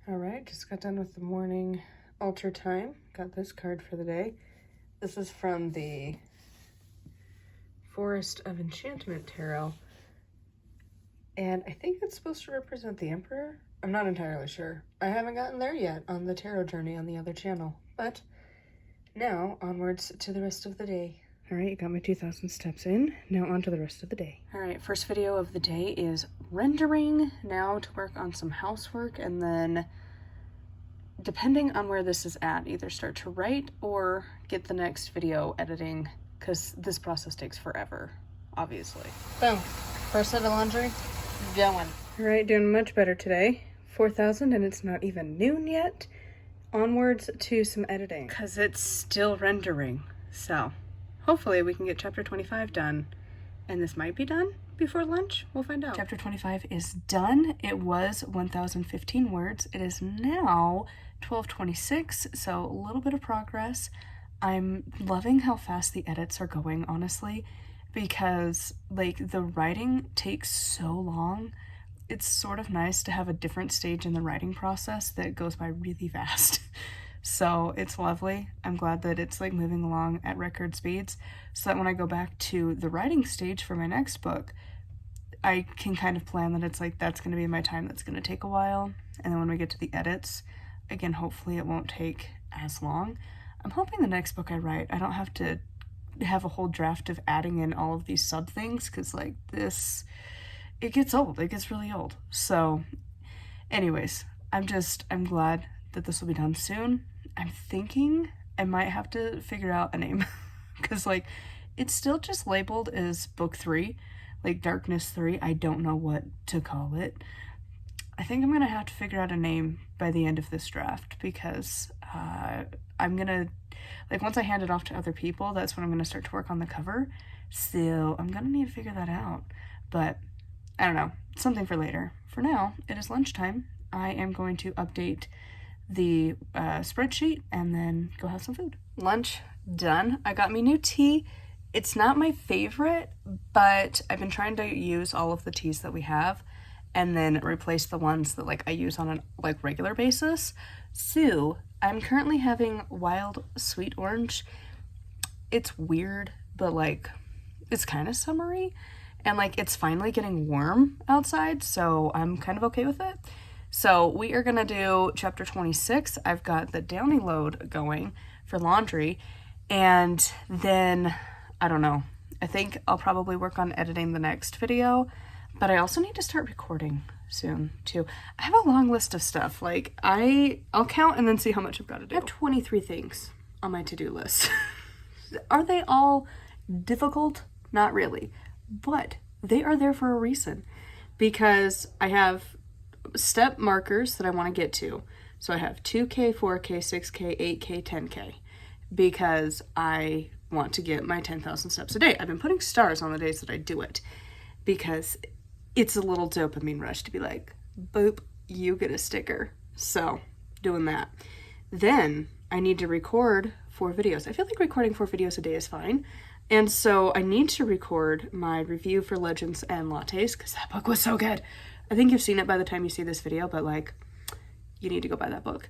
All right, just got done with the morning altar time. Got this card for the day. This is from the Forest of Enchantment Tarot. And I think it's supposed to represent the Emperor. I'm not entirely sure. I haven't gotten there yet on the tarot journey on the other channel. But now, onwards to the rest of the day. All right, got my 2,000 steps in. Now on to the rest of the day. All right, first video of the day is rendering. Now to work on some housework, and then depending on where this is at, either start to write or get the next video editing, because this process takes forever, obviously. Boom. First set of laundry, going. All right, doing much better today. 4,000 and it's not even noon yet. Onwards to some editing, because it's still rendering. So hopefully we can get chapter 25 done, and this might be done before lunch. We'll find out. Chapter 25 is done. It was 1,015 words. It is now 1226, so a little bit of progress. I'm loving how fast the edits are going, honestly, because like the writing takes so long. It's sort of nice to have a different stage in the writing process that goes by really fast. So it's lovely. I'm glad that it's like moving along at record speeds, so that when I go back to the writing stage for my next book, I can kind of plan that it's like that's going to be my time that's going to take a while. And then when we get to the edits, again, hopefully it won't take as long. I'm hoping the next book I write, I don't have to have a whole draft of adding in all of these sub things, because like this, it gets old. It gets really old. So anyways, I'm glad that this will be done soon. I'm thinking I might have to figure out a name, because like it's still just labeled as book 3, like Darkness 3. I don't know what to call it. I think I'm gonna have to figure out a name by the end of this draft, because I'm gonna, like, once I hand it off to other people, that's when I'm gonna start to work on the cover. So I'm gonna need to figure that out. But I don't know, something for later. For now, it is lunchtime. I am going to update the spreadsheet and then go have some food. Lunch done. I got me new tea. It's not my favorite, but I've been trying to use all of the teas that we have and then replace the ones that like I use on a like regular basis. So I'm currently having wild sweet orange. It's weird, but like it's kind of summery, and like it's finally getting warm outside, so I'm kind of okay with it. So we are gonna do chapter 26. I've got the Downy load going for laundry, and then I don't know, I think I'll probably work on editing the next video, but I also need to start recording soon too. I have a long list of stuff. Like I'll count and then see how much I've got to do. I have 23 things on my to-do list. Are they all difficult? Not really, but they are there for a reason, because I have step markers that I want to get to. So I have 2K, 4K, 6K, 8K, 10K, because I want to get my 10,000 steps a day. I've been putting stars on the days that I do it, because it's a little dopamine rush to be like, boop, you get a sticker. So doing that. Then I need to record 4 videos. I feel like recording 4 videos a day is fine. And so I need to record my review for Legends and Lattes, because that book was so good. I think you've seen it by the time you see this video, but like, you need to go buy that book.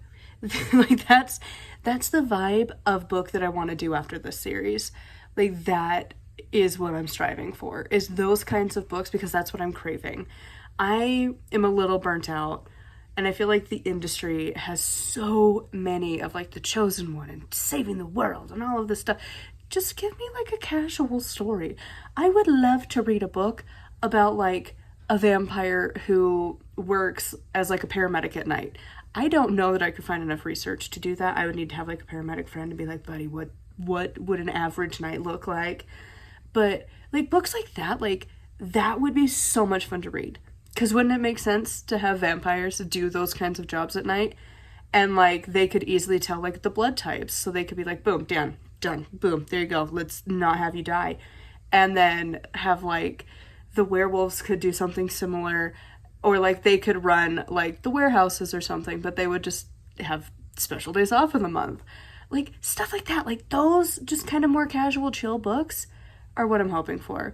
Like that's the vibe of book that I want to do after this series. Like that is what I'm striving for, is those kinds of books, because that's what I'm craving. I am a little burnt out, and I feel like the industry has so many of like The Chosen One and Saving the World and all of this stuff. Just give me like a casual story. I would love to read a book about like a vampire who works as like a paramedic at night. I don't know that I could find enough research to do that. I would need to have like a paramedic friend and be like, buddy, what would an average night look like? But like books like that would be so much fun to read. Because wouldn't it make sense to have vampires do those kinds of jobs at night? And like they could easily tell like the blood types. So they could be like, boom, done, boom, there you go. Let's not have you die. And then have like the werewolves could do something similar, or like they could run like the warehouses or something, but they would just have special days off in the month. Like stuff like that. Like those just kind of more casual, chill books are what I'm hoping for.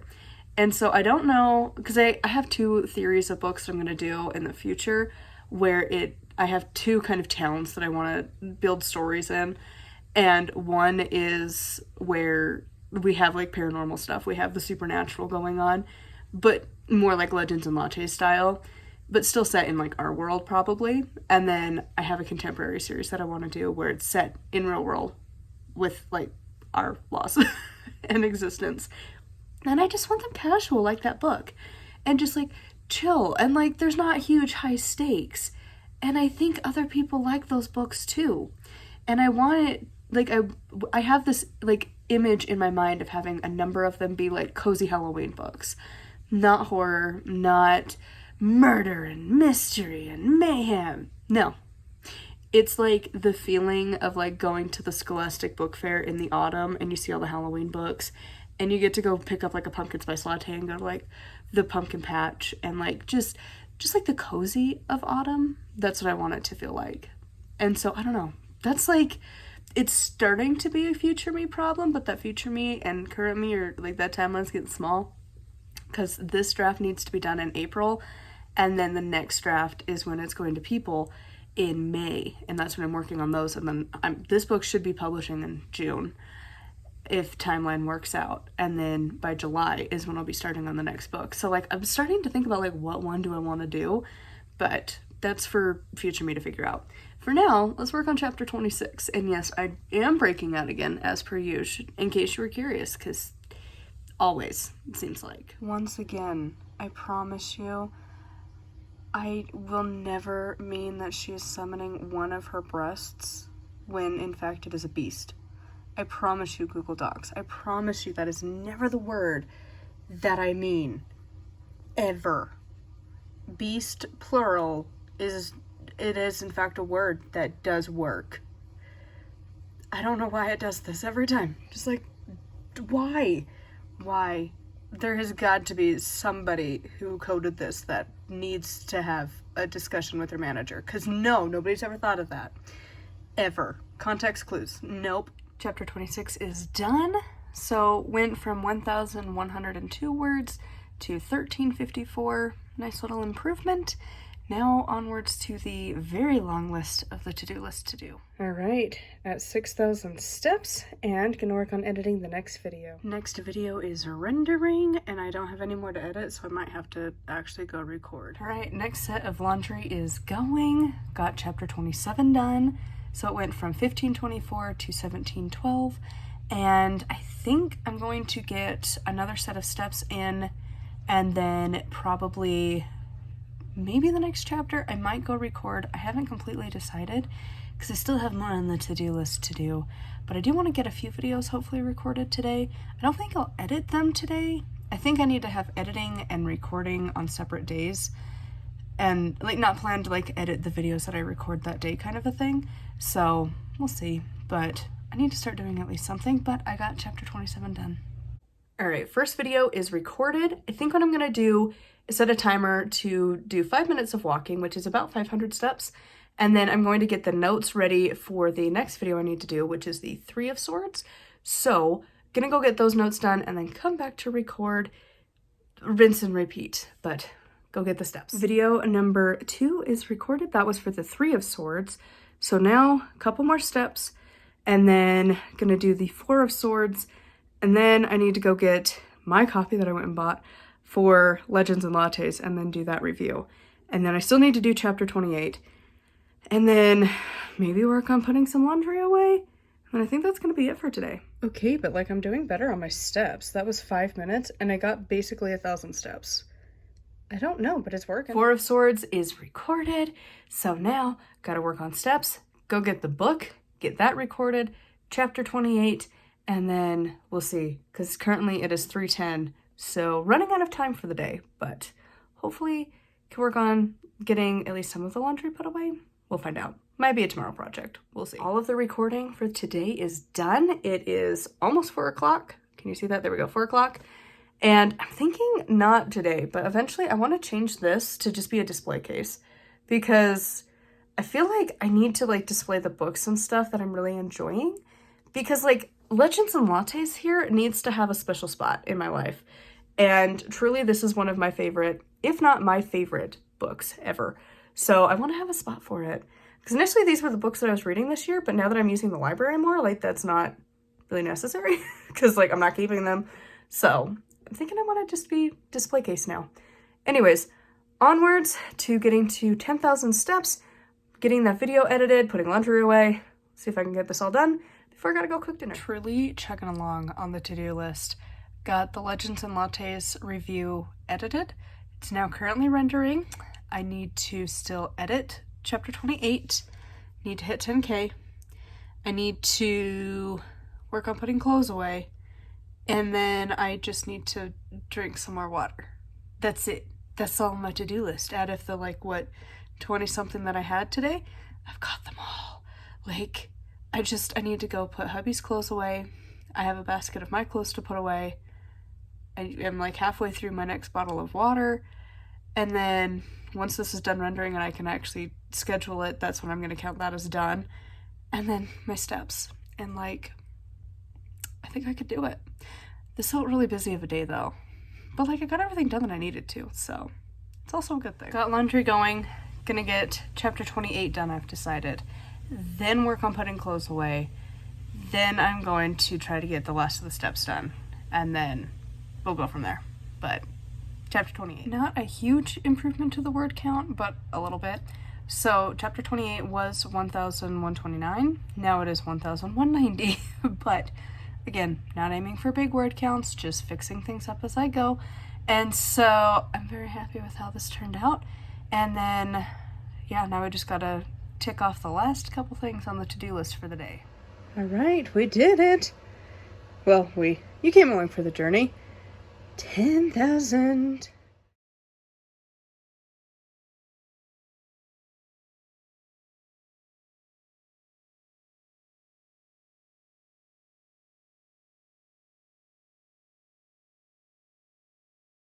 And so I don't know, because I have 2 theories of books that I'm going to do in the future where I have two kind of towns that I want to build stories in. And one is where we have like paranormal stuff. We have the supernatural going on, but more like Legends and Latte style, but still set in like our world probably. And then I have a contemporary series that I want to do where it's set in real world with like our laws and existence. And I just want them casual like that book and just like chill, and like there's not huge high stakes. And I think other people like those books too. And I want it, like, I have this like image in my mind of having a number of them be like cozy Halloween books. Not horror, not murder and mystery and mayhem. No. It's like the feeling of like going to the Scholastic Book Fair in the autumn and you see all the Halloween books and you get to go pick up like a pumpkin spice latte and go to like the pumpkin patch and like just like the cozy of autumn. That's what I want it to feel like. And so I don't know. That's like, it's starting to be a future me problem, but that future me and current me are like, that timeline's getting small because this draft needs to be done in April. And then the next draft is when it's going to people in May. And that's when I'm working on those. And then this book should be publishing in June if timeline works out. And then by July is when I'll be starting on the next book. So like, I'm starting to think about like, what one do I want to do? But that's for future me to figure out. For now, let's work on chapter 26. And yes, I am breaking out again as per usual, in case you were curious, because always, it seems like. Once again, I promise you, I will never mean that she is summoning one of her breasts when in fact it is a beast. I promise you, Google Docs. I promise you that is never the word that I mean. Ever. Beast, plural, is in fact a word that does work. I don't know why it does this every time. Just like, why? Why? There has got to be somebody who coded this that needs to have a discussion with their manager. Because no, nobody's ever thought of that. Ever. Context clues. Nope. Chapter 26 is done. So went from 1,102 words to 1,354. Nice little improvement. Now onwards to the very long list of the to-do list to do. All right, at 6,000 steps and gonna work on editing the next video. Next video is rendering and I don't have any more to edit, so I might have to actually go record. All right, next set of laundry is going. Got chapter 27 done. So it went from 1524 to 1712. And I think I'm going to get another set of steps in and then probably maybe the next chapter I might go record. I haven't completely decided because I still have more on the to-do list to do, but I do want to get a few videos hopefully recorded today. I don't think I'll edit them today. I think I need to have editing and recording on separate days and like not plan to like edit the videos that I record that day kind of a thing. So we'll see, but I need to start doing at least something. But I got chapter 27 done. All right, first video is recorded. I think what I'm gonna do is set a timer to do 5 minutes of walking, which is about 500 steps. And then I'm going to get the notes ready for the next video I need to do, which is the 3 of Swords. So gonna go get those notes done and then come back to record, rinse and repeat, but go get the steps. Video number 2 is recorded. That was for the 3 of Swords. So now a couple more steps and then gonna do the 4 of Swords. And then I need to go get my copy that I went and bought for Legends and Lattes and then do that review. And then I still need to do chapter 28 and then maybe work on putting some laundry away. And I think that's gonna be it for today. Okay, but like I'm doing better on my steps. That was 5 minutes and I got basically 1,000 steps. I don't know, but it's working. 4 of Swords is recorded. So now gotta work on steps, go get the book, get that recorded, chapter 28, and then we'll see, because currently it is 3:10. So running out of time for the day, but hopefully can work on getting at least some of the laundry put away. We'll find out. Might be a tomorrow project. We'll see. All of the recording for today is done. It is almost 4 o'clock. Can you see that? There we go, 4 o'clock. And I'm thinking not today, but eventually I want to change this to just be a display case because I feel like I need to like display the books and stuff that I'm really enjoying because like Legends and Lattes here needs to have a special spot in my life. And truly this is one of my favorite, if not my favorite books ever. So I want to have a spot for it. Because initially these were the books that I was reading this year, but now that I'm using the library more, like that's not really necessary because like I'm not keeping them. So I'm thinking I want to just be display case now. Anyways, onwards to getting to 10,000 steps, getting that video edited, putting laundry away, see if I can get this all done before I gotta go cook dinner. Truly chugging along on the to-do list. Got the Legends and Lattes review edited. It's now currently rendering. I need to still edit chapter 28. Need to hit 10K. I need to work on putting clothes away. And then I just need to drink some more water. That's it. That's all on my to-do list. Out of the 20 something that I had today, I've got them all. I need to go put hubby's clothes away. I have a basket of my clothes to put away. I am halfway through my next bottle of water. And then once this is done rendering and I can actually schedule it, that's when I'm going to count that as done. And then my steps. And I think I could do it. This felt really busy of a day though. But I got everything done that I needed to, so it's also a good thing. Got laundry going. Gonna get chapter 28 done, I've decided. Then work on putting clothes away. Then I'm going to try to get the last of the steps done. And then we'll go from there. But chapter 28. Not a huge improvement to the word count, but a little bit. So chapter 28 was 1,129. Now it is 1,190. But again, not aiming for big word counts, just fixing things up as I go. And so I'm very happy with how this turned out. And then, yeah, now we just gotta tick off the last couple things on the to-do list for the day. All right, we did it. Well, you came along for the journey. 10,000